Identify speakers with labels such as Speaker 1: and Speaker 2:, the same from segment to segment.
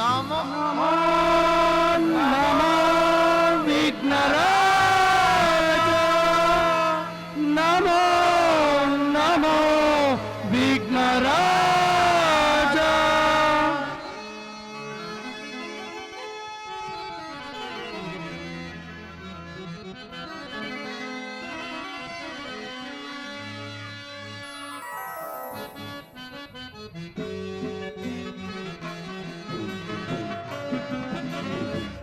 Speaker 1: नमो
Speaker 2: नमो नमो विघ्नराज, नमो नमो विघ्नराज।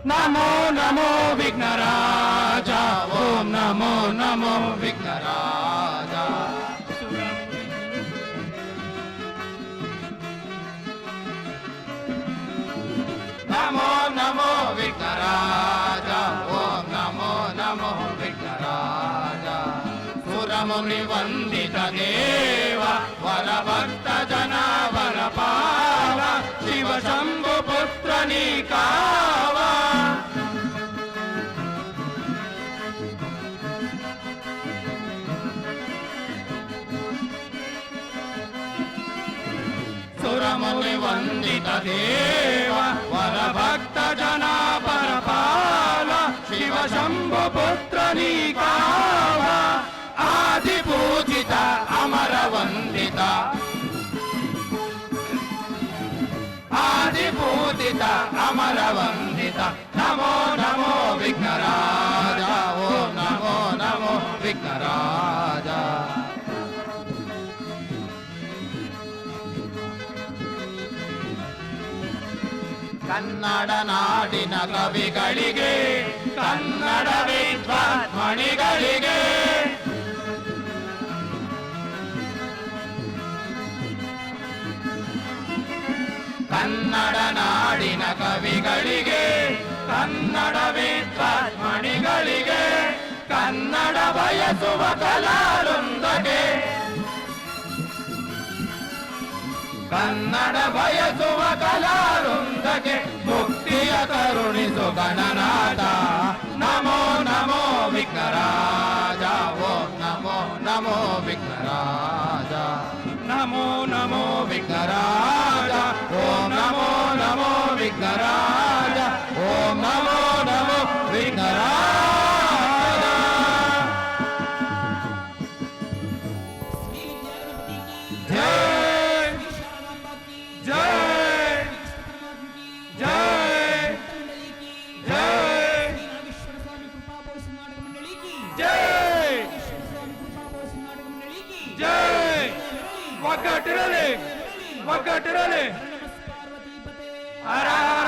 Speaker 2: नमो नमो विघ्नराज, ओम नमो नमो विघ्नराज। नमो नमो विघ्नराज, ओम नमो नमो विघ्नराज। सुरमुनि वंदित देव वरभक्त जना वरपाल, शिव शंभु पुत्र नीकाव। सुरमुनि वंदित देव वरभक्त जना वरपाल, शिव शंभु पुत्र नीकाव। आदि पूजित अमर वंदित, आदि पूजित अमर वंदित। नमो नमो विघ्नराज, ओम नमो नमो विघ्नराज। ಕನ್ನಡ ನಾಡಿನ ಕವಿಗಳಿಗೆ, ಕನ್ನಡ ವಿದ್ವಾನ್ಮಣಿಗಳಿಗೆ, ಕನ್ನಡ ನಾಡಿನ ಕವಿಗಳಿಗೆ, ಕನ್ನಡ ವಿದ್ವಾನ್ಮಣಿಗಳಿಗೆ, ಕನ್ನಡ ಬಯಸುವ ಕಲಾವೃಂದಕ್ಕೆ, ಕನ್ನಡ ಬಯಸುವ ಕಲಾವೃಂದಕ್ಕೆ ಮುಕ್ತಿಯ ಕರುಣಿಸು ಗಣನಾಥ. ನಮೋ ನಮೋ ವಿಘ್ನರಾಜ, ಓಂ ನಮೋ ನಮೋ ವಿಘ್ನರಾಜ. ನಮೋ ನಮೋ ವಿಘ್ನರಾಜ, ಓಂ ನಮೋ ನಮೋ ವಿಘ್ನರಾಜ, ಓಂ ನಮೋ ನಮೋ ವಿಘ್ನರಾಜ. ಒಗ್ಗಟ್ಟಿರಲಿ, ಒಗ್ಗಟ್ಟಿರಲಿ. ಹರ ಹರ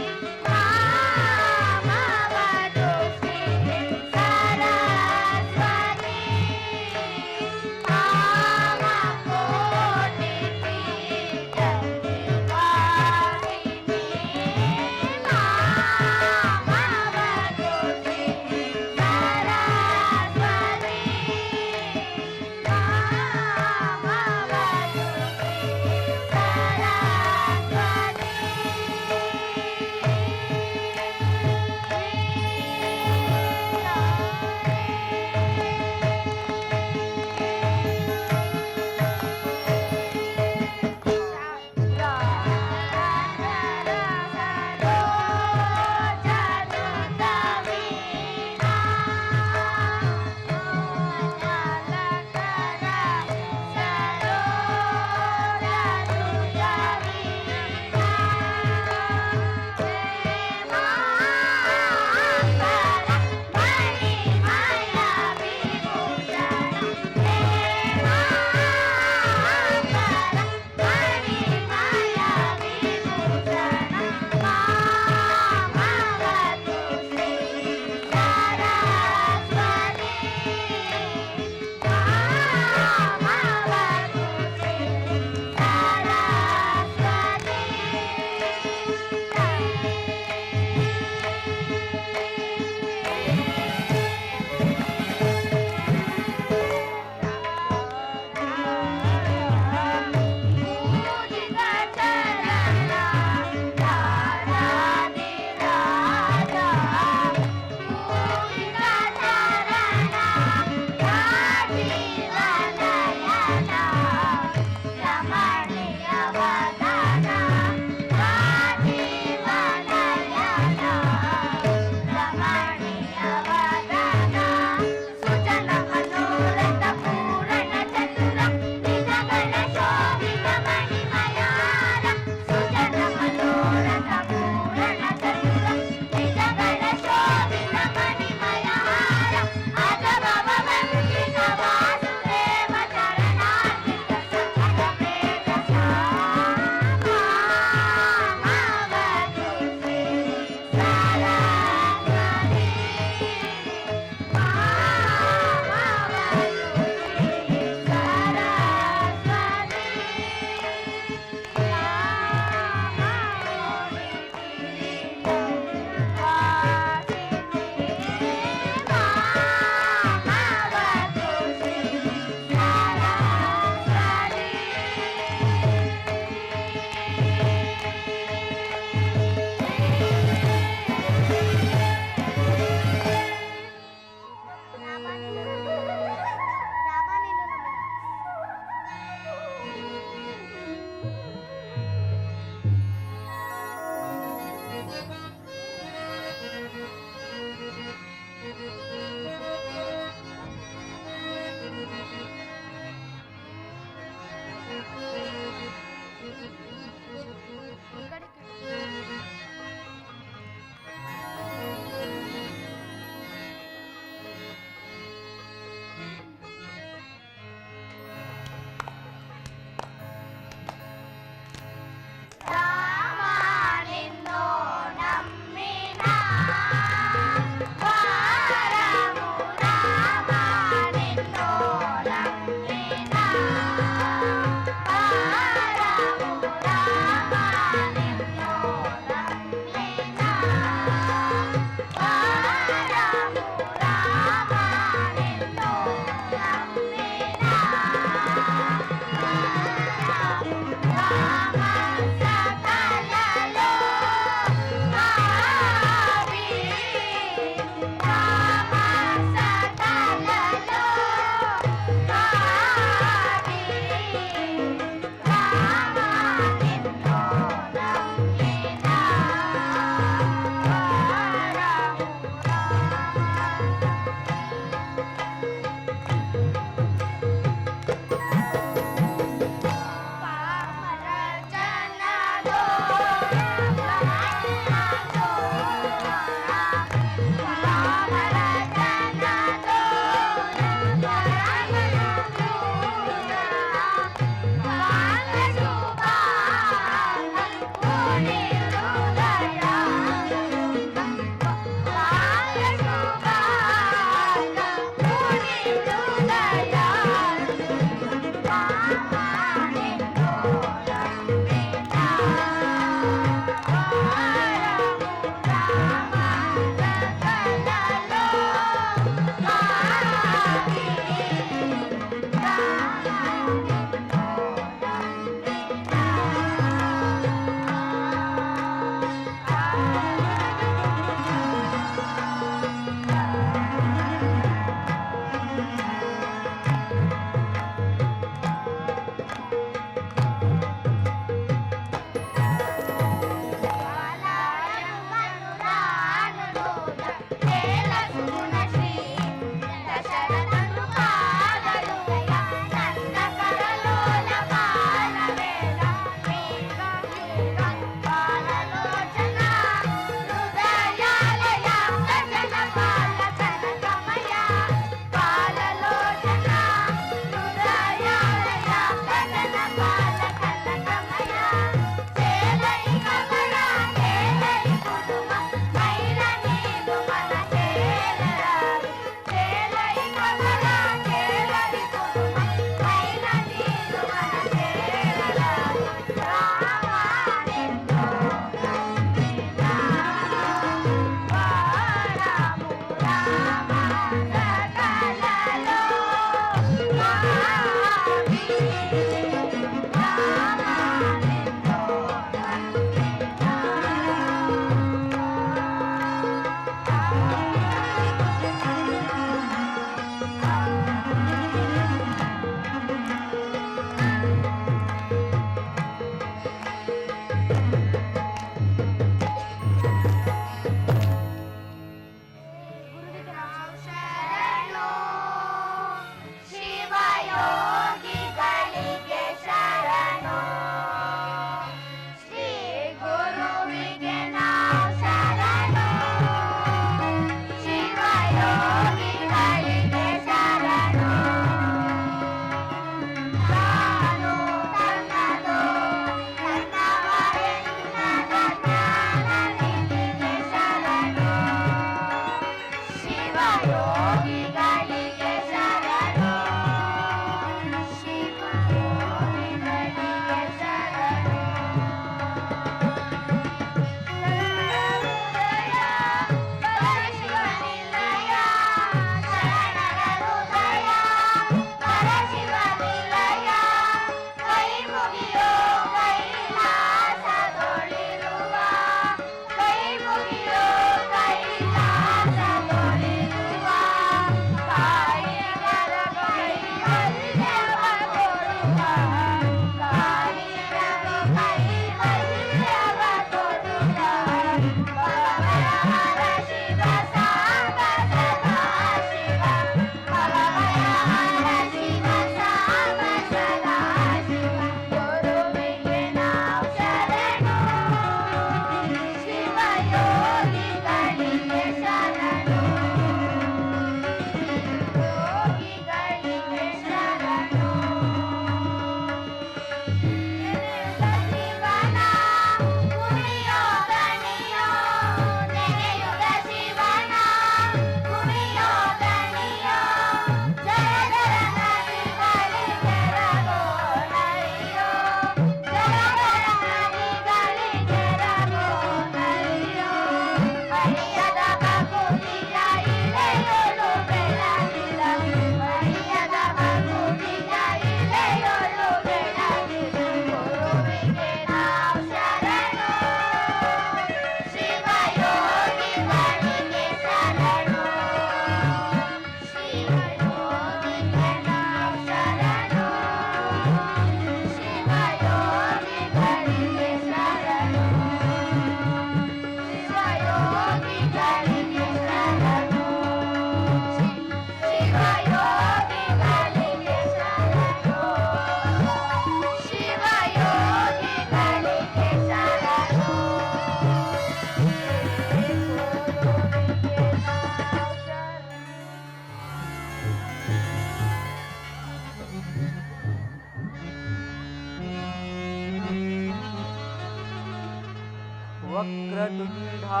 Speaker 1: वक्रतुंडा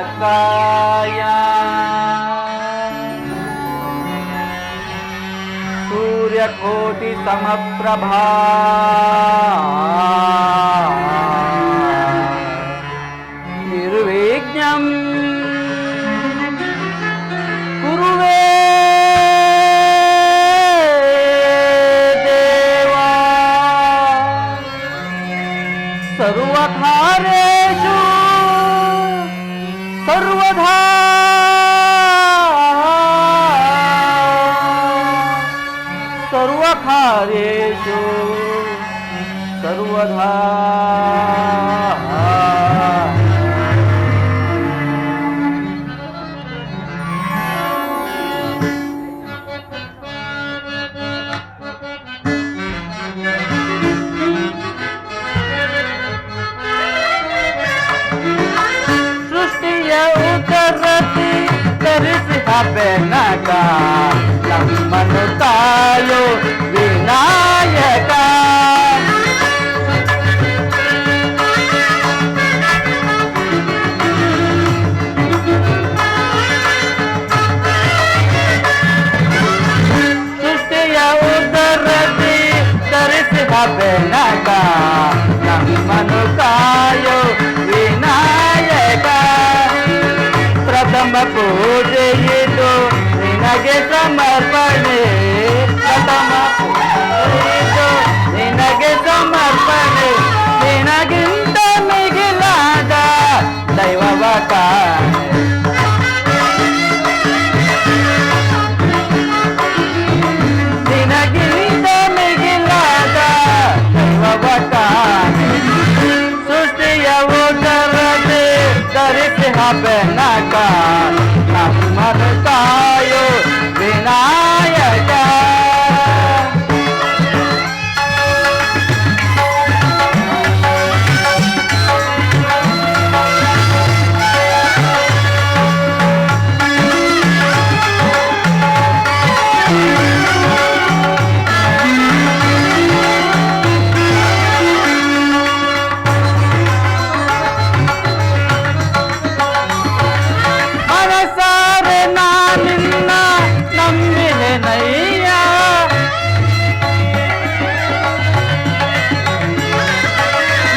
Speaker 1: महाकाया सूर्यकोटि समप्रभा निर्विघ्नं कुरु मे देवा सर्वकार्येषु सर्वदा सर्वकार्येषु सर्वदा सृष्टिಯ ಉತ್ತರತಿ ತರಿಸಿದ ಬೆನಕ ನಮ್ಮನ್ನು ತಾಯೋ ವಿನಾಯಕ ಸೃಷ್ಟಿಯ ಉತ್ತರತಿ ತರಿಸಿದ ಬೆನಕ ನಮ್ಮನ್ನು ತಾಯೋ ವಿನಾಯಕ ಪ್ರಥಮ ಪೂಜೆ ಇದು ನಿನಗೆ ಸಮರ್ಪಣೆ ಪ್ರಥಮ ಪೂಜೆ ಇದು ನಿನಗೆ ಸಮರ್ಪಣೆ ನಿನಗಿಂತ ಮಿಗಿಲಾದ ದೈವವ ಕಾಣೆ ನಿನಗಿಂತ ಮಿಗಿಲಾದ ದೈವವ ಕಾಣೆ ಸೃಷ್ಟಿಯ ಉದರದೆ ಧರಿಸಿ ಬೆನಕ ನಮ್ಮನ್ನು ತಾಯೋ ವಿನಾಯಕ ಮನಸಾರೆ ನಾನಿನ್ನ ನಂಬಿದೆನಯ್ಯ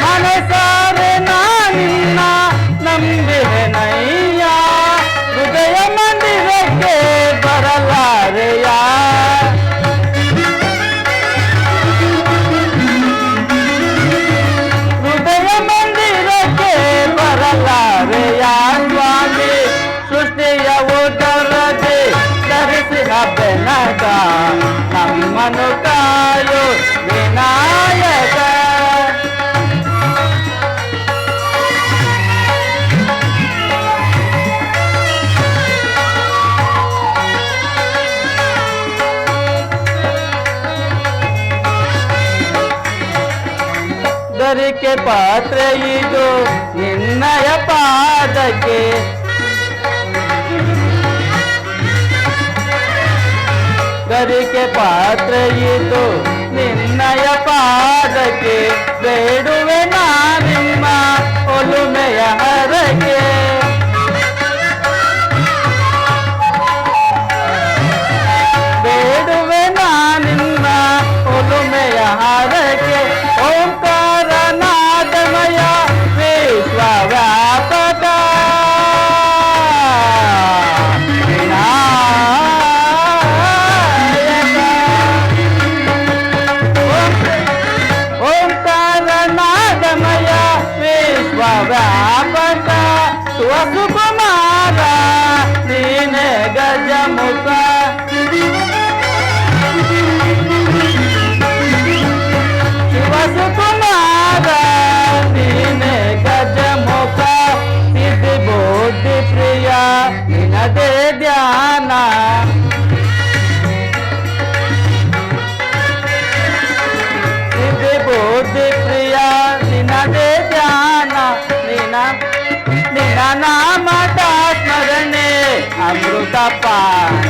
Speaker 1: ಮನಸಾರೆ ನಾನಿನ್ನ ನಂಬಿದೆನಯ್ಯ ಹೃದಯ ಮಂದಿರಕ್ಕೆ ಬರಲಾರೆಯ ಹೃದಯ ಮಂದಿರಕ್ಕೆ ಬರಲಾರೆಯ ಸ್ವಾಮಿ ಸೃಷ್ಟಿಯ ಉದರದೆ ಧರಿಸಿದ ಬೆನಕ ನಮ್ಮನ್ನು ಕಾಯೋ ವಿನಾಯಕ ಗರಿಕೆ ಪಾತ್ರೆ ಇದು ನಿನ್ನಯ ಪಾದಕ್ಕೆ ಗರಿಕೆ ಪಾತ್ರೆ ಇದು ನಿನ್ನಯ ಪಾದಕ್ಕೆ ಬೇಡುವೆ ನಾನಿಮ್ಮ ಒಲುಮೆಯ ಹರಕೆ ಬೇಡುವೆ ನಾನಿನ್ನ ಒಲುಮೆಯ ಹರಕೆ ಓಂಕಾರ ನಾದಮಯ ವಿಶ್ವ ವ್ಯಾಪಕ ಓಂಕಾರ ನಾದಮಯ ವಿಶ್ವ ವ್ಯಾಪಕ ಸುಕುಮಾರ ನೀನೆ ಗಜಮುಖ ಶಿವಸುಕುಮಾರ ನೀನೆ ಗಜಮುಖ ಸಿದ್ಧಿ ಬುದ್ಧಿ ಪ್ರಿಯ ನಿನದೇ ಧ್ಯಾನ ಸಿದ್ಧಿ ಬುದ್ಧಿ ಪ್ರಿಯ ನಿನದೇ ಧ್ಯಾನ ನಿನ್ನ ನಾಮದ ಸ್ಮರಣೆ ಅಮೃತ ಪಾನ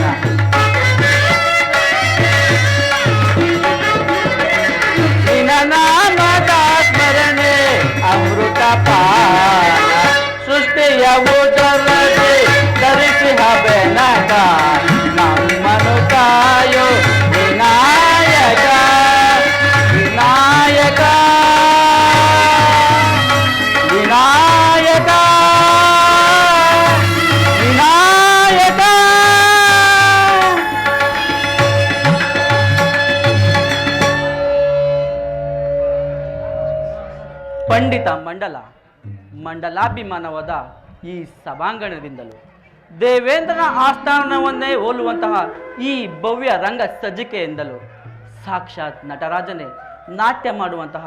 Speaker 1: ಪಂಡಿತ ಮಂಡಲಾಭಿಮಾನವಾದ ಈ ಸಭಾಂಗಣದಿಂದಲೂ ದೇವೇಂದ್ರನ ಆಸ್ಥಾನವನ್ನೇ ಹೋಲುವಂತಹ ಈ ಭವ್ಯ ರಂಗ ಸಜ್ಜಿಕೆಯಿಂದಲೂ ಸಾಕ್ಷಾತ್ ನಟರಾಜನೇ ನಾಟ್ಯ ಮಾಡುವಂತಹ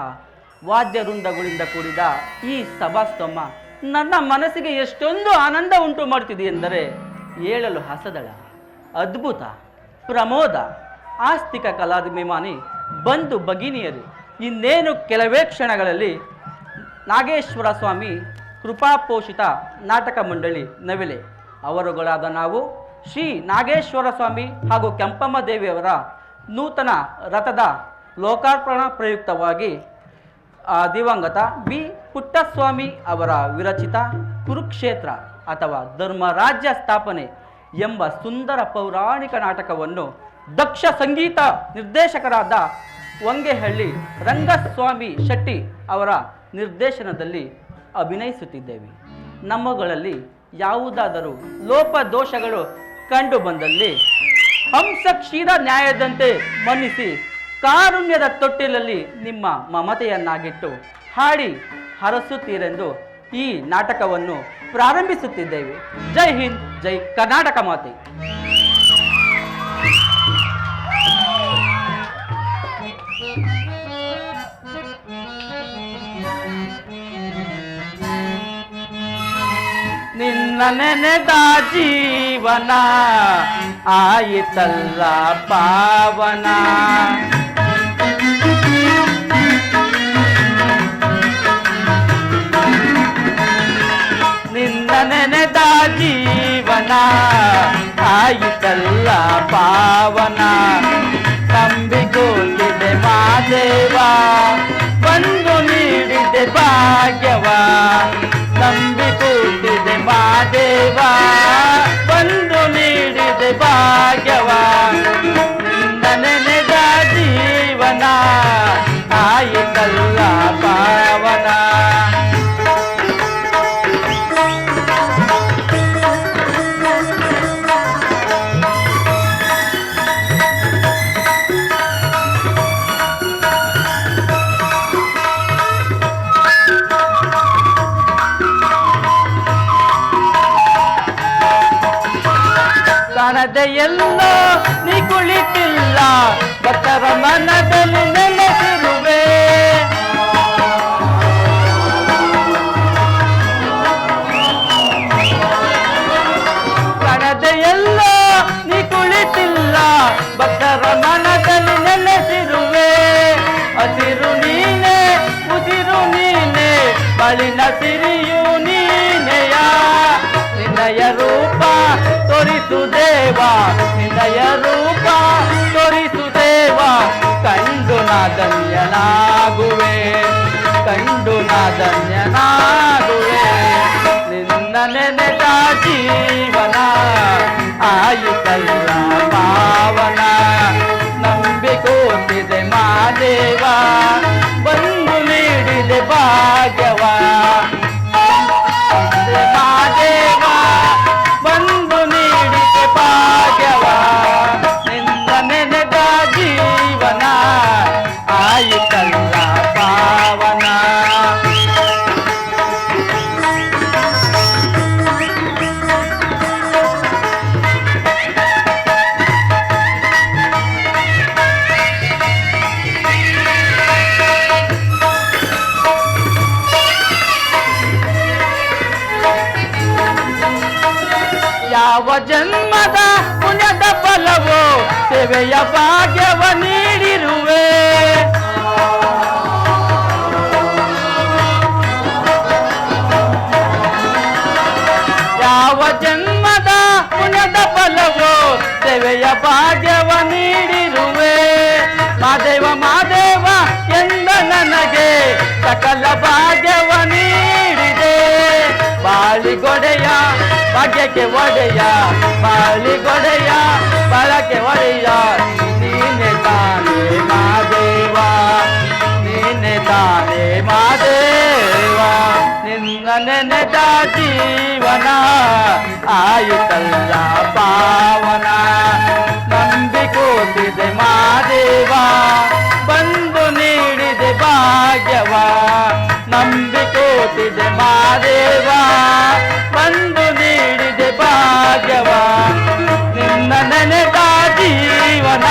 Speaker 1: ವಾದ್ಯ ವೃಂದಗಳಿಂದ ಕೂಡಿದ ಈ ಸಭಾಸ್ತಂಭ ನನ್ನ ಮನಸ್ಸಿಗೆ ಎಷ್ಟೊಂದು ಆನಂದ ಉಂಟು ಮಾಡುತ್ತಿದೆ ಎಂದರೆ ಹೇಳಲು ಹಸದಳ. ಅದ್ಭುತ, ಪ್ರಮೋದ, ಆಸ್ತಿಕ ಕಲಾಭಿಮಾನಿ ಬಂಧು ಭಗಿನಿಯರು, ಇನ್ನೇನು ಕೆಲವೇ ಕ್ಷಣಗಳಲ್ಲಿ ನಾಗೇಶ್ವರ ಸ್ವಾಮಿ ಕೃಪಾಪೋಷಿತ ನಾಟಕ ಮಂಡಳಿ ನವಿಲೆ ಅವರುಗಳಾದ ನಾವು ಶ್ರೀ ನಾಗೇಶ್ವರ ಸ್ವಾಮಿ ಹಾಗೂ ಕೆಂಪಮ್ಮ ದೇವಿಯವರ ನೂತನ ರಥದ ಲೋಕಾರ್ಪಣಾ ಪ್ರಯುಕ್ತವಾಗಿ ದಿವಂಗತ ಬಿ ಪುಟ್ಟಸ್ವಾಮಿ ಅವರ ವಿರಚಿತ ಕುರುಕ್ಷೇತ್ರ ಅಥವಾ ಧರ್ಮರಾಜ್ಯ ಸ್ಥಾಪನೆ ಎಂಬ ಸುಂದರ ಪೌರಾಣಿಕ ನಾಟಕವನ್ನು ದಕ್ಷ ಸಂಗೀತ ನಿರ್ದೇಶಕರಾದ ವಂಗೆಹಳ್ಳಿ ರಂಗಸ್ವಾಮಿ ಶೆಟ್ಟಿ ಅವರ ನಿರ್ದೇಶನದಲ್ಲಿ ಅಭಿನಯಿಸುತ್ತಿದ್ದೇವೆ. ನಮ್ಮಗಳಲ್ಲಿ ಯಾವುದಾದರೂ ಲೋಪದೋಷಗಳು ಕಂಡು ಬಂದಲ್ಲಿ ಹಂಸ ಕ್ಷೀರ ನ್ಯಾಯದಂತೆ ಮನ್ನಿಸಿ ಕಾರುಣ್ಯದ ತೊಟ್ಟಿಲಲ್ಲಿ ನಿಮ್ಮ ಮಮತೆಯನ್ನಾಗಿಟ್ಟು ಹಾಡಿ ಹರಸುತ್ತೀರೆಂದು ಈ ನಾಟಕವನ್ನು ಪ್ರಾರಂಭಿಸುತ್ತಿದ್ದೇವೆ. ಜೈ ಹಿಂದ್, ಜೈ ಕರ್ನಾಟಕ ಮಾತೆ. ನಿನ್ನ ನೆನೆದ ಜೀವನ ಆಯಿತಲ್ಲ ಪಾವನ, ನಿನ್ನ ನೆನೆದ ಜೀವನ ಆಯಿತಲ್ಲ ಪಾವನ, ನಂಬಿಕೊಂಡಿದೆ ಮಾದೇವ ಬಂದು ನೀಡಿದೆ ಭಾಗ್ಯವ, ನಂಬಿಕೊಂಡಿದೆ ಮಾದೇವ ಬಂದು ನೀಡಿದೆ ಭಾಗ್ಯವ, ನಿನ್ನ ನೆನೆದ ಜೀವನ ಆಯಿತಲ್ಲ ಪಾವನ. ಕಾಣದೆ ಎಲ್ಲೋ ನೀ ಕುಳಿತಿಲ್ಲ, ಭಕ್ತರ ಮನದಲ್ಲಿ ನೆಲೆಸಿರುವೆ, ಕಾಣದೆ ಎಲ್ಲೋ ನೀ ಕುಳಿತಿಲ್ಲ, ಭಕ್ತರ ಮನದಲ್ಲಿ ನೆಲೆಸಿರುವೆ, ಹಸಿರು ನೀನೆ ಉಸಿರು ನೀನೆ ಬಳಿನ ಸಿರಿಯು ನೀನೆಯ, ನಿನ್ನಯ ರೂಪ ತೋರಿಸು ದೇವ, ನಿನ್ನಯ ರೂಪ ತೋರಿಸು ದೇವ, ಕಂಡು ನಾ ಧನ್ಯನಾಗುವೆ, ಕಂಡು ನಾ ಧನ್ಯನಾಗುವೆ, ನಿನ್ನ ನೆನೆದ ಜೀವನ ಆಯಿತಲ್ಲ ಪಾವನ, ನಂಬಿಕೊಂಡಿದೆ ಮಾದೇವ ಬಂದು ನೀಡಿದೆ ಭಾಗ್ಯವ, ಮಾದೇವ ಬಂದು ನೀಡಿದೆ ಭಾಗ್ಯವ, ನಿನ್ನ ನೆನೆದ ಜೀವನ ಆಯಿತಲ್ಲ ಪಾವನ. ಯಾವ ಜನ್ಮದ ಪುಣ್ಯದ ಫಲವೋ ಸೇವೆಯ ಭಾಗ್ಯವ ನೀಡಿರುವೆ, ಯಾವ ಜನ್ಮದ ಪುಣ್ಯದ ಫಲವೋ ಸೇವೆಯ ಭಾಗ್ಯವ ನೀಡಿರುವೆ, ಮಾದೇವ ಮಾದೇವ ಎಂದ ನನಗೆ ಸಕಲ ಭಾಗ್ಯವ ನೀಡಿದೆ, ಬಾಳಿಗೊಡೆಯ ಭಾಗ್ಯಕ್ಕೆ ಒಡೆಯ, ಬಾಳಿಗೊಡೆಯ ಬಾಳಕ್ಕೆ ಒಡೆಯ, ನೀನೆ ತಾನೇ ಮಾದೇವ, ನೀನೆ ತಾನೇ ಮಾದೇವ, ನಿನ್ನ ನೆನೆದ ಜೀವನ ಆಯಿತಲ್ಲ ಪಾವನ, ನಂಬಿಕೊಂಡಿದೆ ಮಾದೇವ ಬಂದು ನೀಡಿದೆ ಭಾಗ್ಯವ, ನಮ್ಮ ಮಾದೇವ ಬಂದು ನೀಡಿದೆ ಭಾಗ್ಯವ ನಿನ್ನ ನೆನೆದ ಜೀವನ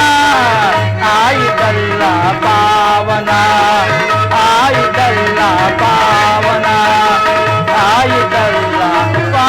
Speaker 1: ಆಯಿತಲ್ಲ ಪಾವನ ಆಯಿತಲ್ಲ ಪಾವನ ಆಯಿತಲ್ಲ ಪಾವನ.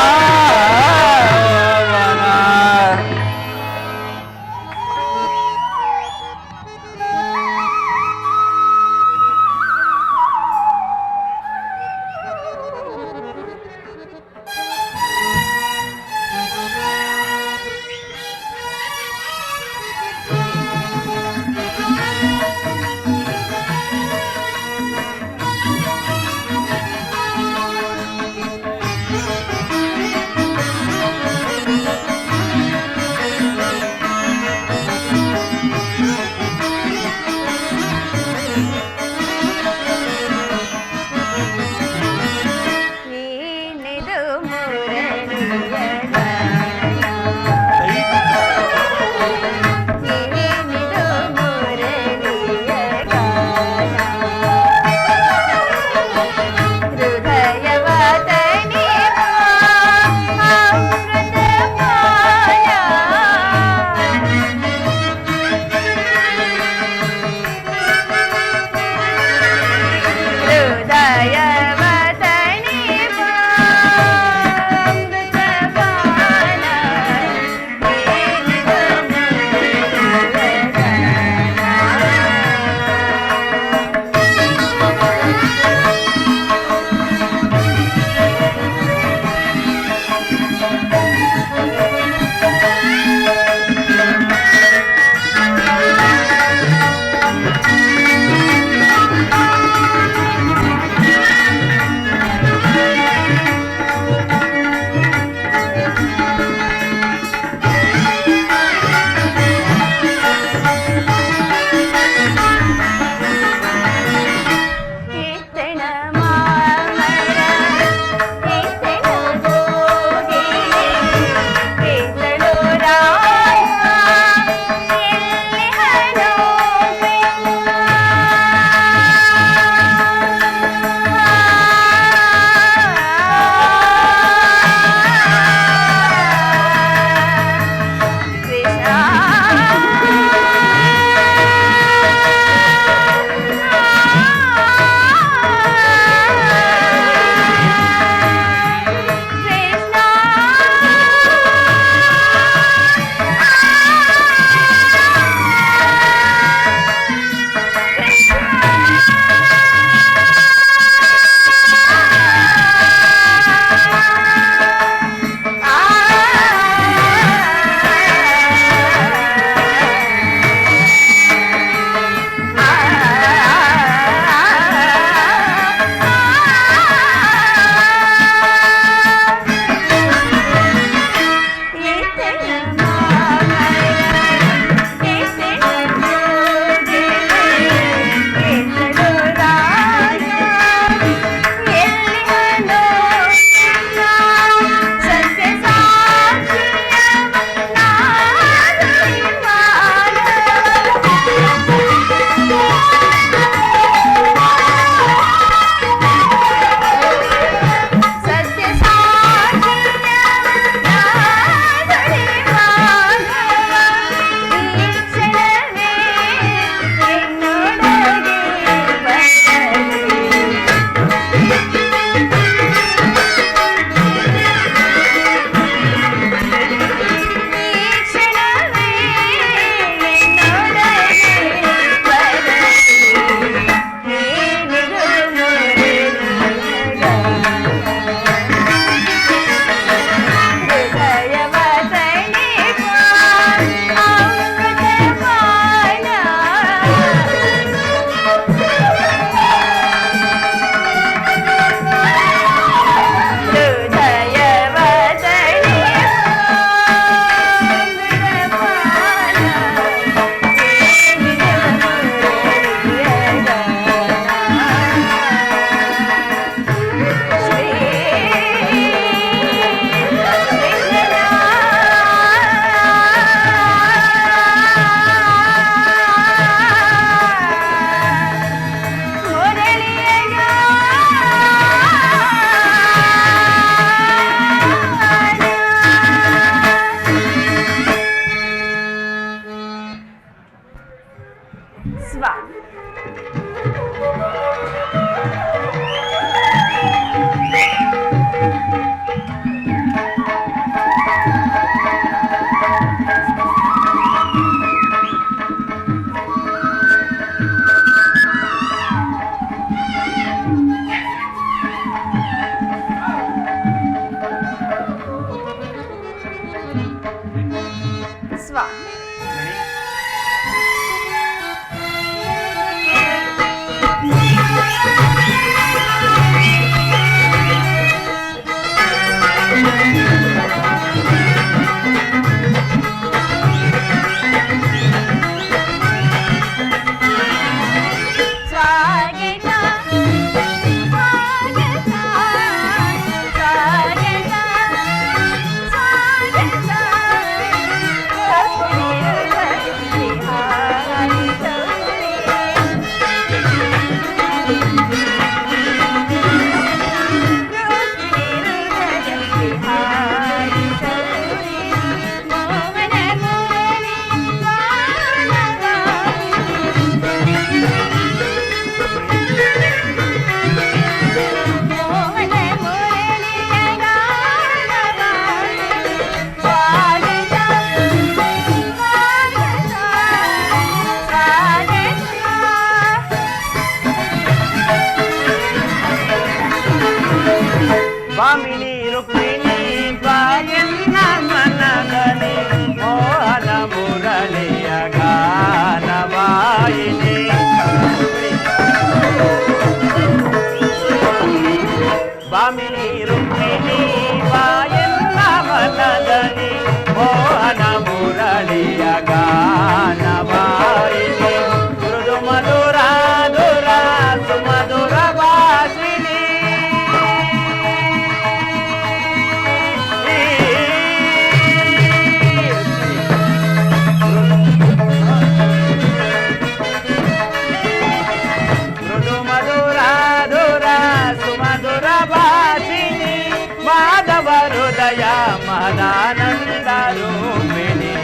Speaker 1: ಮದಾನಂದ ರೂಪಿಣಿ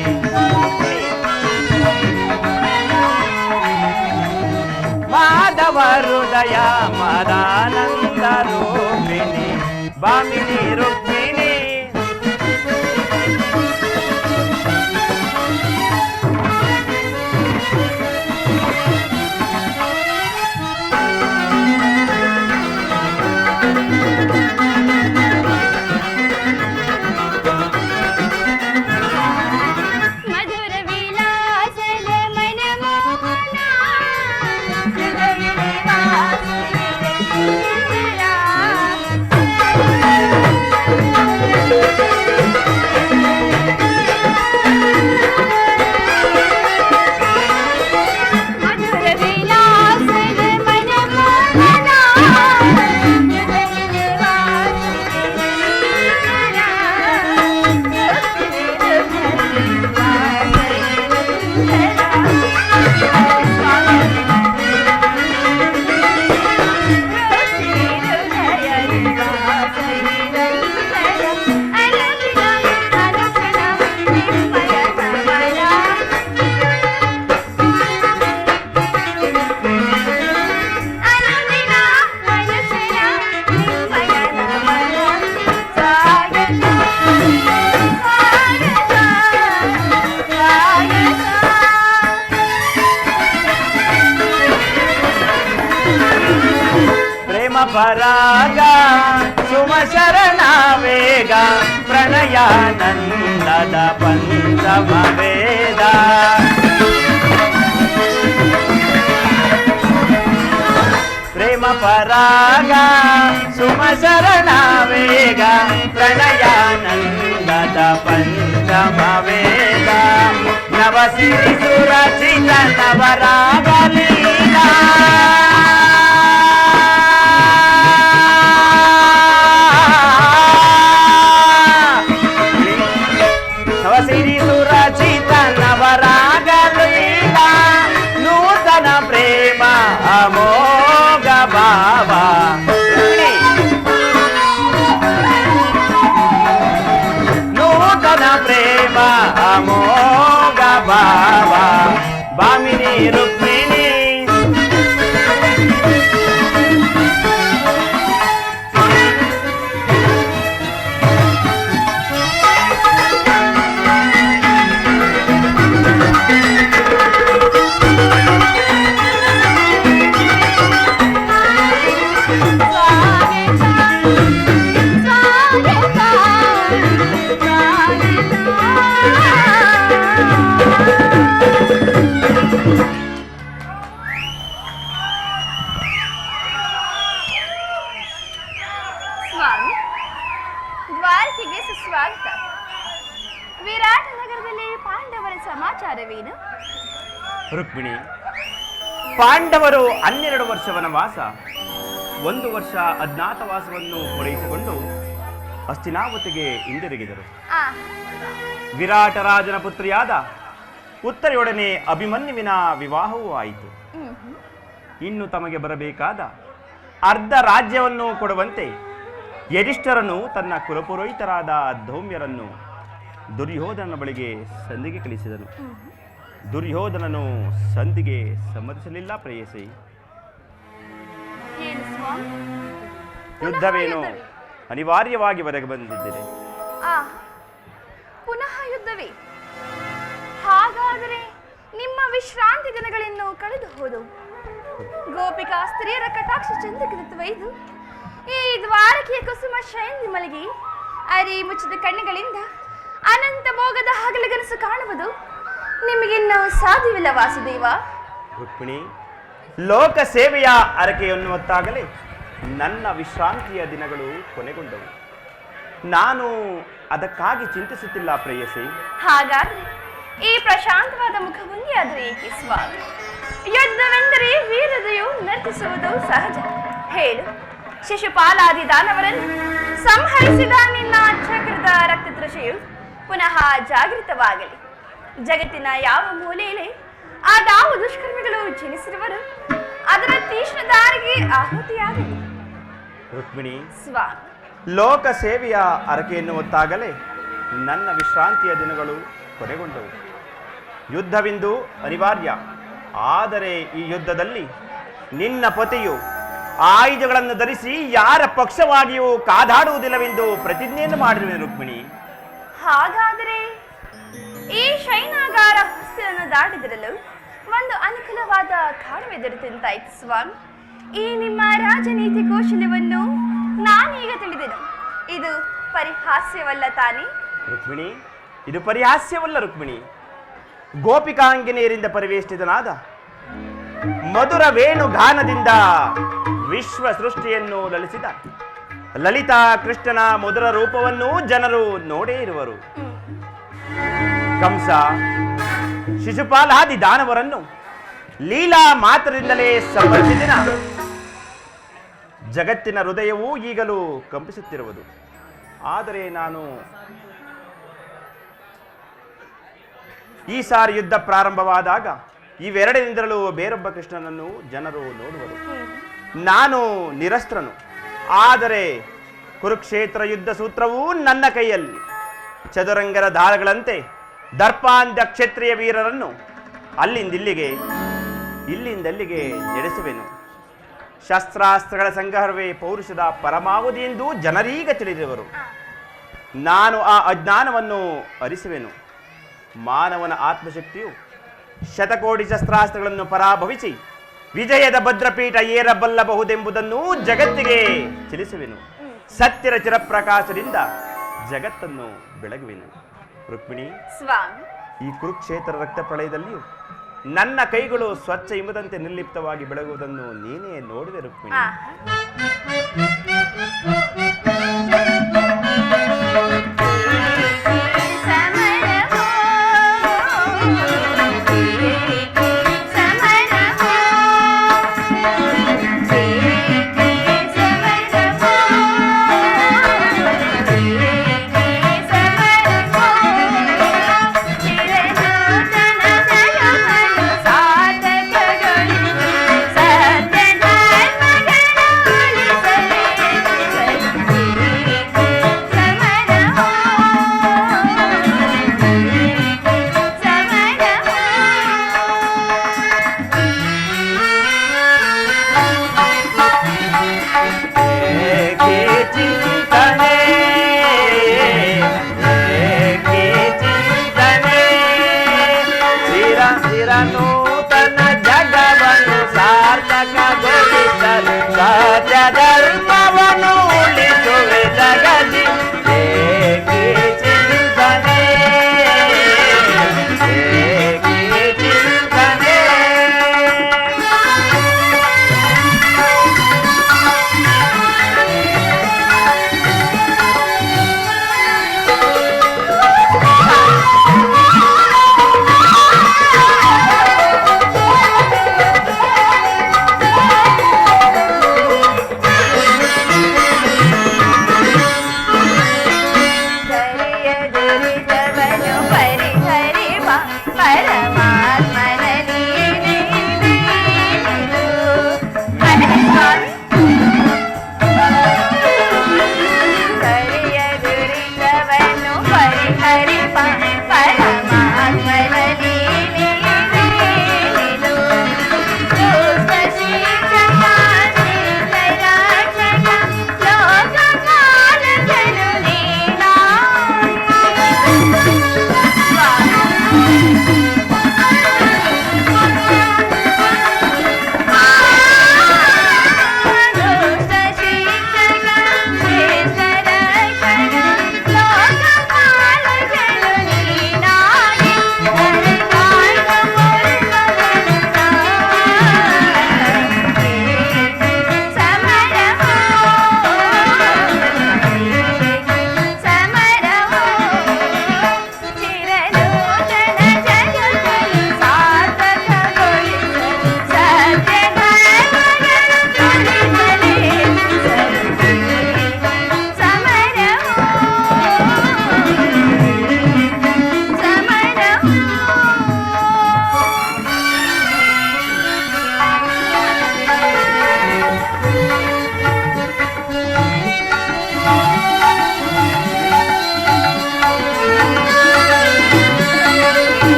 Speaker 1: ಮಾಧವ ಹೃದಯ ಮದಾನಂದ ರೂಪಿಣಿ ಭಾಮಿನಿ ರುಕ್ಮಿಣಿ ಪರಾಗ ಸುಮಶರಣ ವೇಗ ಪ್ರಣಯಾನಂದದ ಪಂಚಮ ವೇದ ಪ್ರೇಮ ಪರಾಗ ಸುಮಶರಣ ವೇಗ ಪ್ರಣಯಾನಂದದ ಪಂಚಮ ವೇದ ನವಸಿರಿ ಸುರಚಿತ ನವರಾಗ ಲೀಲಾ ನವಸಿರಿ ಸುರಚಿತ ನವರಾಗ ಲೀಲಾ ನೂತನ ಪ್ರೇಮ ಅಮೋಘ ಭಾವ ನೂತನ ಪ್ರೇಮ ಅಮೋಘ ಭಾವ ಭಾಮಿನಿ ರುಕ್ಮಿಣಿ
Speaker 3: ದ್ವಾರಕೆಗೆ ಸುಸ್ವಾಗತ. ವಿರಾಟ ನಗರದಲ್ಲಿ ಪಾಂಡವರ ಸಮಾಚಾರವೇನು?
Speaker 1: ರುಕ್ಮಿಣಿ, ಪಾಂಡವರು 12 ವರ್ಷ ವನವಾಸ, 1 ವರ್ಷ ಅಜ್ಞಾತವಾಸವನ್ನು ಪೂರೈಸಿಕೊಂಡು ಹಸ್ತಿನಾವತಿಗೆ ಹಿಂದಿರುಗಿದರು. ವಿರಾಟ ರಾಜನ ಪುತ್ರಿಯಾದ ಉತ್ತರೆಯೊಡನೆ ಅಭಿಮನ್ಯುವಿನ ವಿವಾಹವೂ ಆಯಿತು. ಇನ್ನು ತಮಗೆ ಬರಬೇಕಾದ ಅರ್ಧ ರಾಜ್ಯವನ್ನು ಕೊಡುವಂತೆ ಯಧಿಷ್ಠರನು ತನ್ನ ಕುಲಪುರೋಹಿತರಾದ ಧೌಮ್ಯರನ್ನು ದುರ್ಯೋಧನನ ಬಳಿಗೆ ಸಂಧಿಗೆ ಕಳಿಸಿದನು. ದುರ್ಯೋಧನನು ಸಂಧಿಗೆ ಸಮ್ಮತಿಸಲಿಲ್ಲ. ಪ್ರೇಯಸಿ, ಯುದ್ಧವೇನು ಅನಿವಾರ್ಯವಾಗಿ ಹೊರಗೆ ಬಂದಿದ್ದಿದೆ.
Speaker 3: ಪುನಃ ಯುದ್ಧವೇ? ಹಾಗಾದರೆ ನಿಮ್ಮ ವಿಶ್ರಾಂತಿ ದಿನಗಳಿನ್ನು ಕಳೆದು ಹೋದವು. ಗೋಪಿಕಾ ಸ್ತ್ರೀಯರ ಕಟಾಕ್ಷ ಚಂದಕೃತವೈದು ಈ ದ್ವಾರಕೆಯ ಕುಸುಮ ಶೈಲಿ ಮಲಗಿ ಅರಿ ಮುಚ್ಚಿದ ಕಣ್ಣುಗಳಿಂದ ಅನಂತ ಭೋಗದ ಹಗಲುಗನಸು ಕಾಣುವುದು ನಿಮಗಿನ್ನು ಸಾಧ್ಯವಿಲ್ಲ ವಾಸುದೇವ.
Speaker 1: ರುಕ್ಮಿಣಿ, ಲೋಕ ಸೇವೆಯ ಅರಕೆಯನ್ನು ಹೊತ್ತಾಗಲೇ ನನ್ನ ವಿಶ್ರಾಂತಿಯ ದಿನಗಳು ಕೊನೆಗೊಂಡವು. ನಾನು ಅದಕ್ಕಾಗಿ ಚಿಂತಿಸುತ್ತಿಲ್ಲ ಪ್ರೇಯಸಿ.
Speaker 3: ಹಾಗಾದ್ರೆ ಈ ಪ್ರಶಾಂತವಾದ ಮುಖಭಂಗಿಯಾದರೆ ಏಕೆ ಸ್ವಾಮಿ? ಯುದ್ಧವೆಂದರೆ ವೀರದೆಯು ನರ್ತಿಸುವುದು ಸಹಜ. ಹೇಳು, ಶಿಶುಪಾಲಾದಿ ದಾನವರನ್ನು ಸಂಹರಿಸಿದ ನಿನ್ನ ಚಕ್ರದ ರಕ್ತತೃಷೆಯು ಪುನಃ ಜಾಗೃತವಾಗಲಿ. ಜಗತ್ತಿನ ಯಾವ ಮೂಲೆಯಲ್ಲಿ ಆದಾವ ದುಷ್ಕರ್ಮಿಗಳು ಜನಿಸಿರುವರು ಅದರ ತೀಕ್ಷ್ಣ ದಾರಿಗೆ ಆಹುತಿಯಾಗಲಿ.
Speaker 1: ರುಕ್ಮಿಣಿ,
Speaker 3: ಸ್ವಾಮಿ,
Speaker 1: ಲೋಕ ಸೇವೆಯ ಅರಕೆಯನ್ನು ಹೊತ್ತಾಗಲೇ ನನ್ನ ವಿಶ್ರಾಂತಿಯ ದಿನಗಳು ಕೊನೆಗೊಂಡವು. ಯುದ್ಧವಿಂದು ಅನಿವಾರ್ಯ. ಆದರೆ ಈ ಯುದ್ಧದಲ್ಲಿ ನಿನ್ನ ಪತಿಯು ಆಯುಧಗಳನ್ನು ಧರಿಸಿ ಯಾರ ಪಕ್ಷವಾಗಿಯೂ ಕಾದಾಡುವುದಿಲ್ಲವೆಂದು ಪ್ರತಿಜ್ಞೆಯನ್ನು ಮಾಡಿರುವೆ ರುಕ್ಮಿಣಿ.
Speaker 3: ಹಾಗಾದರೆ ಈ ಶೈನಾಗಾರ ಹೊಸ್ತಿಲನ್ನು ದಾಟಿದಿರಲು ಒಂದು ಅನುಕೂಲವಾದ ಕಾರಣವೆದರುತ್ತಿಂತಾಯ್ತು ಸ್ವಾಮಿ. ಈ ನಿಮ್ಮ ರಾಜನೀತಿ ಕೌಶಲ್ಯವನ್ನು ನಾನೀಗ ತಿಳಿದೆನು. ಇದು ಪರಿಹಾಸ್ಯವಲ್ಲ ತಾನೇ?
Speaker 1: ರುಕ್ಮಿಣಿ, ಇದು ಪರಿಹಾಸ್ಯವಲ್ಲ ರುಕ್ಮಿಣಿ. ಗೋಪಿಕಾಂಗಿನಿಯರಿಂದ ಪರಿವೇಷ್ಟಿತನಾದ ಮಧುರ ವೇಣುಗಾನದಿಂದ ವಿಶ್ವ ಸೃಷ್ಟಿಯನ್ನು ಲಲಿಸಿದ ಲಲಿತಾ ಕೃಷ್ಣನ ಮಧುರ ರೂಪವನ್ನು ಜನರು ನೋಡೇ ಇರುವರು. ಕಂಸ, ಶಿಶುಪಾಲಾದಿ ದಾನವರನ್ನು ಲೀಲಾ ಮಾತ್ರದಿಂದಲೇ ಸಂಹರಿಸಿದ ಜಗತ್ತಿನ ಹೃದಯವೂ ಈಗಲೂ ಕಂಪಿಸುತ್ತಿರುವುದು. ಆದರೆ ನಾನು ಈ ಸಾರಿ ಯುದ್ಧ ಪ್ರಾರಂಭವಾದಾಗ ಇವೆರಡರಿಂದಲೂ ಬೇರೊಬ್ಬ ಕೃಷ್ಣನನ್ನು ಜನರು ನೋಡುವರು. ನಾನು ನಿರಸ್ತ್ರನು. ಆದರೆ ಕುರುಕ್ಷೇತ್ರ ಯುದ್ಧ ಸೂತ್ರವೂ ನನ್ನ ಕೈಯಲ್ಲಿ. ಚದುರಂಗರ ದಾಳಗಳಂತೆ ದರ್ಪಾಂಧ ಕ್ಷತ್ರಿಯ ವೀರರನ್ನು ಅಲ್ಲಿಂದಿಲ್ಲಿಗೆ ಇಲ್ಲಿಂದಲ್ಲಿಗೆ ನಡೆಸುವೆನು. ಶಸ್ತ್ರಾಸ್ತ್ರಗಳ ಸಂಗ್ರಹವೇ ಪೌರುಷದ ಪರಮಾವಧಿ ಎಂದು ಜನರೀಗ ತಿಳಿದಿರುವರು. ನಾನು ಆ ಅಜ್ಞಾನವನ್ನು ಅರಿಸುವೆನು. ಮಾನವನ ಆತ್ಮಶಕ್ತಿಯು ಶತಕೋಟಿ ಶಸ್ತ್ರಾಸ್ತ್ರಗಳನ್ನು ಪರಾಭವಿಸಿ ವಿಜಯದ ಭದ್ರಪೀಠ ಏರಬಲ್ಲಬಹುದೆಂಬುದನ್ನು ಜಗತ್ತಿಗೆ ತಿಳಿಸುವೆನು. ಸತ್ಯರ ಚಿರಪ್ರಕಾಶದಿಂದ ಜಗತ್ತನ್ನು ಬೆಳಗುವೆನು. ರುಕ್ಮಿಣಿ,
Speaker 3: ಸ್ವಾಮಿ,
Speaker 1: ಈ ಕುರುಕ್ಷೇತ್ರ ರಕ್ತ ಪ್ರಳಯದಲ್ಲಿಯೂ ನನ್ನ ಕೈಗಳು ಸ್ವಚ್ಛ ಎಂಬುದಂತೆ ನಿರ್ಲಿಪ್ತವಾಗಿ ಬೆಳಗುವುದನ್ನು ನೀನೇ ನೋಡುವೆ ರುಕ್ಮಿಣಿ.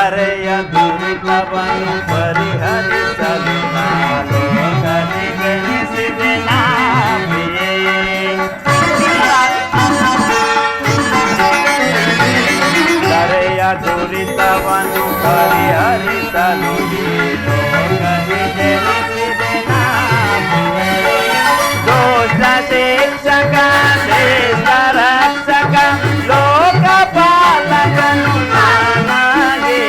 Speaker 1: ಧರೆಯ ದುರಿತವನ್ನು ಪರಿಹರಿಸಲು ಲೋಕದಿ ಜನಿಸಿದೆ ನಾ ಪ್ರಿಯೇ. ಧರೆಯ ದುರಿತವನ್ನು ಪರಿಹರಿಸಲು ಲೋಕದಿ ಜನಿಸಿದೆ ನಾ ಪ್ರಿಯೇ. ದೋಷ ಶಿಕ್ಷಕ ಶ್ರೇಷ್ಠ ರಕ್ಷಕ ಲೋಕಪಾಲಕನು ನಾನಾಗಿ.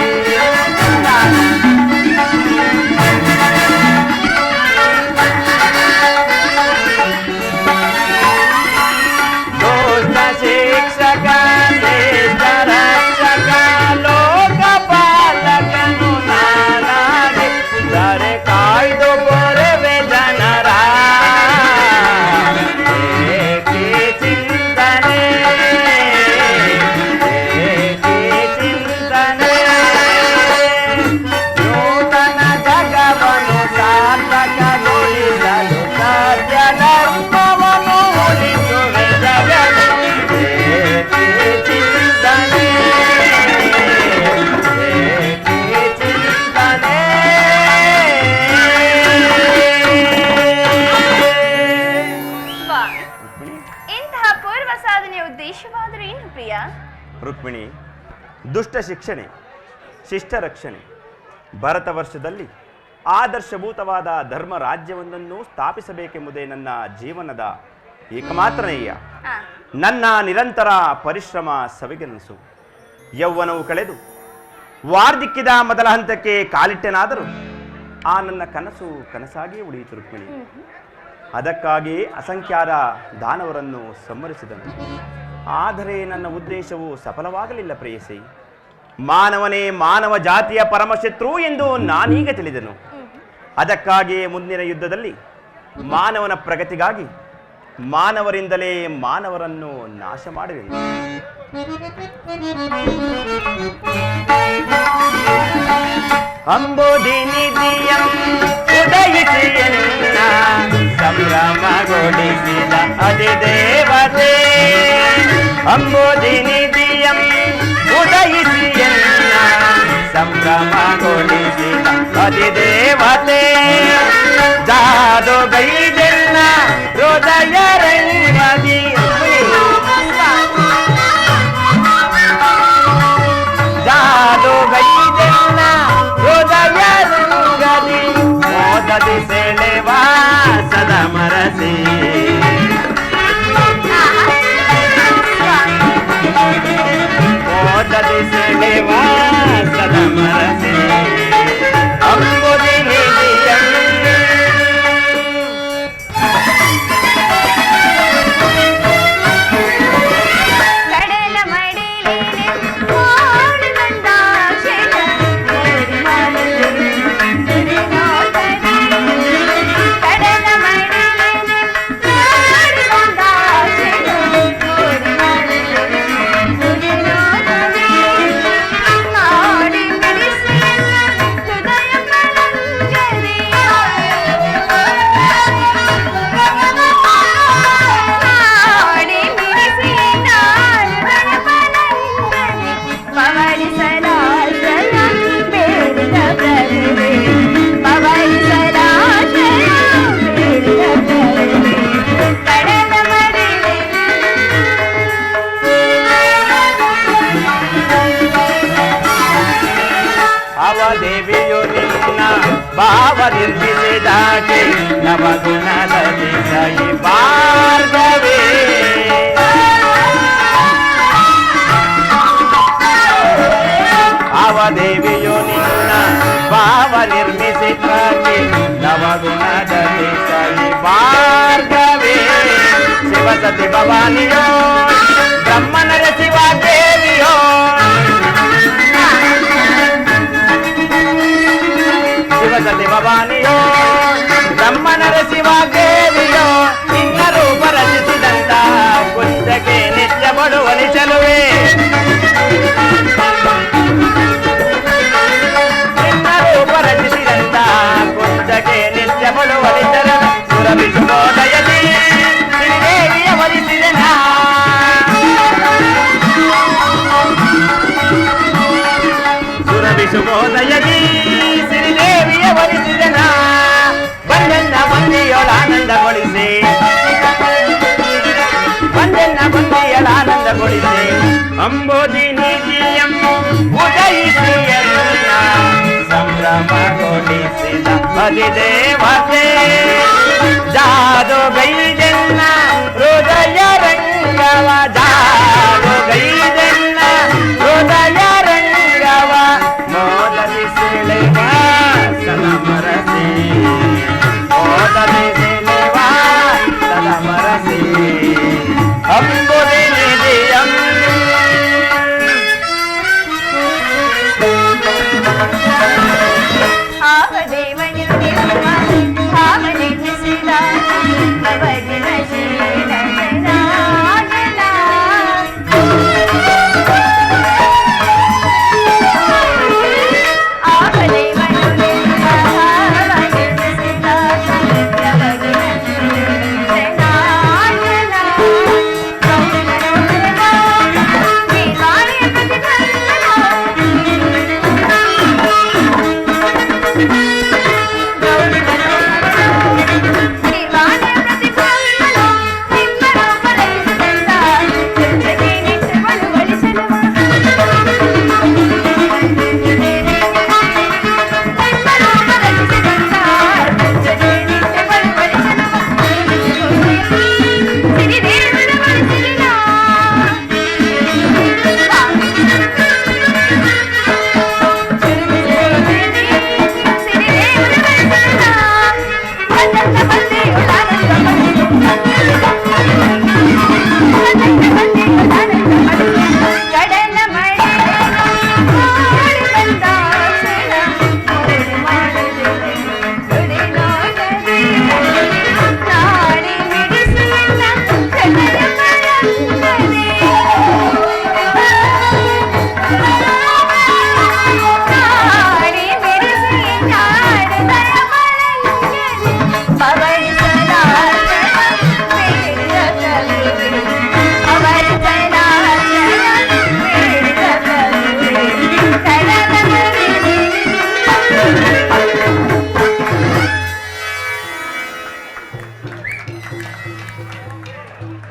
Speaker 1: ದೋಷ ಶಿಕ್ಷಕ ಶ್ರೇಷ್ಠ ರಕ್ಷಕ ಲೋಕಪಾಲಕನು ನಾನಾಗಿ. ದರೆ ಕಾಯ್ದು ಬರುವೆ ಜನರ ಏಕೆ ಚಿಂತನೆ ಏಕೆ ಚಿಂತನೆ. ನೂತನ ಜಗವನ್ನು ಸಾರ್ಥಕಗೊಳಿಸಲು ಸತ್ಯ ಧರ್ಮವನ್ನು ಉಳಿಸುವೆ ಜಗದಲ್ಲಿ. ಏಕೆ ಚಿಂತನೆ ಏಕೆ ಚಿಂತನೆ.
Speaker 3: ಸ್ವಾಮಿ, ಇಂತಹ ಪೂರ್ವ ಸಾಧನೆಯ ಉದ್ದೇಶವಾದರೂ ಏನು ಪ್ರಿಯ?
Speaker 1: ರುಕ್ಮಿಣಿ, ದುಷ್ಟ ಶಿಕ್ಷಣೆ, ಶಿಷ್ಟ ರಕ್ಷಣೆ, ಭರತ ವರ್ಷದಲ್ಲಿ ಆದರ್ಶಭೂತವಾದ ಧರ್ಮ ರಾಜ್ಯವೊಂದನ್ನು ಸ್ಥಾಪಿಸಬೇಕೆಂಬುದೇ ನನ್ನ ಜೀವನದ ಏಕಮಾತ್ರ ನೇಯ.
Speaker 3: ಆ,
Speaker 1: ನನ್ನ ನಿರಂತರ ಪರಿಶ್ರಮ ಸವಿಗೆನಸು. ಯೌವನವು ಕಳೆದು ವಾರ್ಧಿಕ್ಯದ ಮೊದಲ ಹಂತಕ್ಕೆ ಕಾಲಿಟ್ಟೆನಾದರೂ ಆ ನನ್ನ ಕನಸು ಕನಸಾಗಿಯೇ ಉಳಿಯಿತು ರುಕ್ಮಿಣಿ. ಅದಕ್ಕಾಗಿ ಅಸಂಖ್ಯಾತ ದಾನವರನ್ನು ಸಂಹರಿಸಿದನು. ಆದರೆ ನನ್ನ ಉದ್ದೇಶವು ಸಫಲವಾಗಲಿಲ್ಲ ಪ್ರೇಯಸಿ. ಮಾನವನೇ ಮಾನವ ಜಾತಿಯ ಪರಮಶತ್ರು ಎಂದು ನಾನೀಗ ತಿಳಿದೆನು. ಅದಕ್ಕಾಗಿ ಮುಂದಿನ ಯುದ್ಧದಲ್ಲಿ ಮಾನವನ ಪ್ರಗತಿಗಾಗಿ ಮಾನವರಿಂದಲೇ ಮಾನವರನ್ನು ನಾಶ ಮಾಡುವೆನು. ಅಂಬುದಿನಿಧಿಯಂ ಉದಯಿಸಿ ಎನ್ನ ಸಂಭ್ರಮಗೊಳಿಸಿದ ಅಧಿದೇವತೆ. ಅಂಬುದಿನಿಧಿಯಂ ಉದಯಿಸಿ ಎನ್ನ ಸಂಭ್ರಮಗೊಳಿಸಿದ ಅಧಿದೇವತೆ. ಜಾದುಗೈದೆನ್ನ ಹೃದಯ ರಂಗದಿ. ಜಾದುಗೈದೆನ್ನ ಹೃದಯ ರಂಗದಿ ಮೋದದಿ ಸೆಳೆವ ಸದ ಮರಸಿ. ಮೋದದಿ ಸೆಳೆವ ಸದ ಮರಸಿ. ಅಂಬುದಿನಿಧಿಯಂ
Speaker 3: ಕಡಲ ಮಡಿಲಿನ ಓಡಿ ಬಂದಾಕ್ಷಣ ಓಡಿ ಮಲಗಿರಿ ಸುರಿನೋಟದಿ. ಕಡಲ ಮಡಿಲಿನ ಓಡಿ ಬಂದಾಕ್ಷಣ ಓಡಿ ಮಲಗಿರಿ ಸುರಿನೋಟದಿ. ನಾಡಿ ಮಿಡಿಸಿ ಹೃದಯ ಮಲಂಗರಿ. ನಾಡಿ ಮಿಡಿಸಿ ಹೃದಯ ಮಲಂಗರಿ. ಪವಡಿಸಲಾಶಯ ಬೇಡಿದ ಪ್ರಭುವೆ. ಪವಡಿಸಲಾಶಯ ಬೇಡಿದ ಪ್ರಭುವೆ. ಕಡಲ ಮಡಿಲಿನ
Speaker 1: ಅವದೇವಿಯು ನಿನ್ನ ಭಾವ ನಿರ್ಮಿಸಿದಾಗೆ ನವಗುಣದ ದಿಸೈ ಭಾರ್ಗವೇ. ಅವದೇವಿಯು ನಿನ್ನ ಭಾವ ನಿರ್ಮಿಸಿದಾಗೆ ನವಗುಣದ ದಿಸೈ ಭಾರ್ಗವೇ. ಶಿವಸತಿ ಭವಾನಿಯೋ ಬ್ರಹ್ಮನರ ಶಿವ ದೇವಿಯೋ. ಶಿವಸತಿ ಭವಾನಿಯೋ ಬ್ರಹ್ಮನರ ಶಿವ ದೇವಿಯೋ. ನಿನ್ನ ರೂಪ ರಚಿಸಿದಂತ ಕುಂಚಕ್ಕೆ ನಿತ್ಯ ಬಡುವಲಿ ಚಲುವೆ. ನಿನ್ನ ರೂಪ ರಚಿಸಿದಂತ ಕುಂಚಕ್ಕೆ ನಿತ್ಯ ಬಡುವಲಿ ಚಲುವೆ. ಸುರವಿಶುಭೋದಯದಿ ಶ್ರೀದೇವಿಯ ವರಿಸಿದೆ ನಾ. ಶುಭೋದಯದಿ ಸಿರಿದೇವಿಯ ವರಿಸಿದನ ಬಂದೆನ್ನ ಬಂದಿಯೊಳಾನಂದಗೊಳಿಸಿ ಆನಂದಗೊಳಿಸಿ ಅಂಬೋದಿ ನೀತಿಯಂ ಉದಯಿಸಿಯನ್ನ ಸಂಭ್ರಮಗೊಳಿಸಿದ ಅಧಿದೇವತೆ ಜಾದುಗೈದೆನ್ನ ಹೃದಯ ರಂಗವ ಜಾದುಗೈದೆನ್ನ ಹೃದಯ ರಂಗವ ಮೋದಲಿ ಸೆಳೆವ ಸಲಮರಸಿ ಮೋದಲಿ ಸೆಳೆವ ಸಲಮರಸಿ ಅಂಬುದಿ ನಿಧಿಯಂ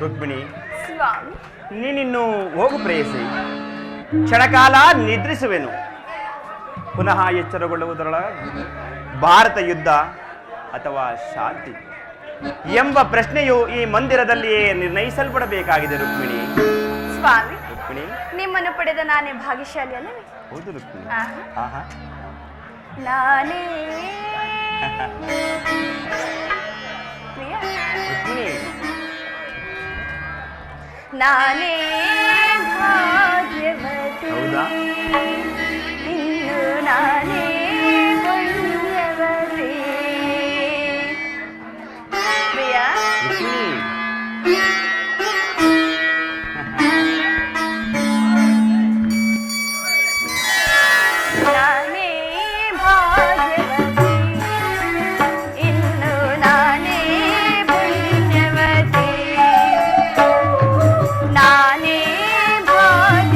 Speaker 1: ರುಕ್ಮಿಣಿ, ನೀನಿನ್ನು ಹೋಗು ಪ್ರೇಯಸಿ. ಕ್ಷಣಕಾಲ ನಿದ್ರಿಸುವೆನು. ಪುನಃ ಎಚ್ಚರಗೊಳ್ಳುವುದರ ಭಾರತ ಯುದ್ಧ ಅಥವಾ ಶಾಂತಿ ಎಂಬ ಪ್ರಶ್ನೆಯು ಈ ಮಂದಿರದಲ್ಲಿಯೇ ನಿರ್ಣಯಿಸಲ್ಪಡಬೇಕಾಗಿದೆ. ರುಕ್ಮಿಣಿ
Speaker 3: ಸ್ವಾಮಿ,
Speaker 1: ರುಕ್ಮಿಣಿ,
Speaker 3: ನಿಮ್ಮನ್ನು ಪಡೆದ ನಾನೇ ಭಾಗ್ಯಶಾಲಿ ಅಲ್ಲವೇ?
Speaker 1: ಹೌದು ರುಕ್ಮಿಣಿ.
Speaker 3: ಆಹಾ. ನಾನೇ
Speaker 1: ರುಕ್ಮಿಣಿ,
Speaker 3: ನಾನೇ ಭಾಗ್ಯವತಿ,
Speaker 1: ಹೌದಾ?
Speaker 3: ಇನ್ನು ನಾನೇ ಪುಣ್ಯವತಿ. ಪ್ರಿಯಾ,
Speaker 1: ರುಕ್ಮಿಣಿ,
Speaker 3: ನಾನೇ ಭಾಗ್ಯವತಿ, ಇನ್ನು ನಾನೇ ಪುಣ್ಯವತಿ. ನಾನೇ ಭಾಗ್ಯವತಿ,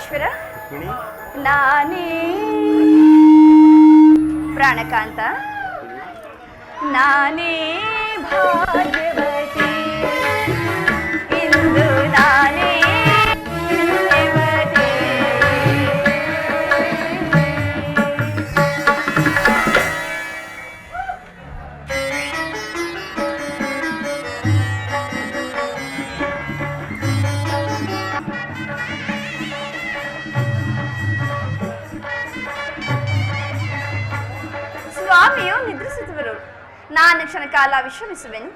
Speaker 3: ಪರಮೇಶ್ವರ,
Speaker 1: ರುಕ್ಮಿಣಿ,
Speaker 3: ನಾನೇ ಪ್ರಾಣಕಾಂತ, ನಾನೇ ಭಾಗ್ಯವತಿ, ಇಂದು ನಾನೇ ಯುವತಿ. ಸ್ವಾಮಿಯು ನಿದ್ರಿಸುತ್ತಿವರು, ನಾನು ಕ್ಷಣ ಕಾಲ ವಿಶ್ರಮಿಸುವೆನು.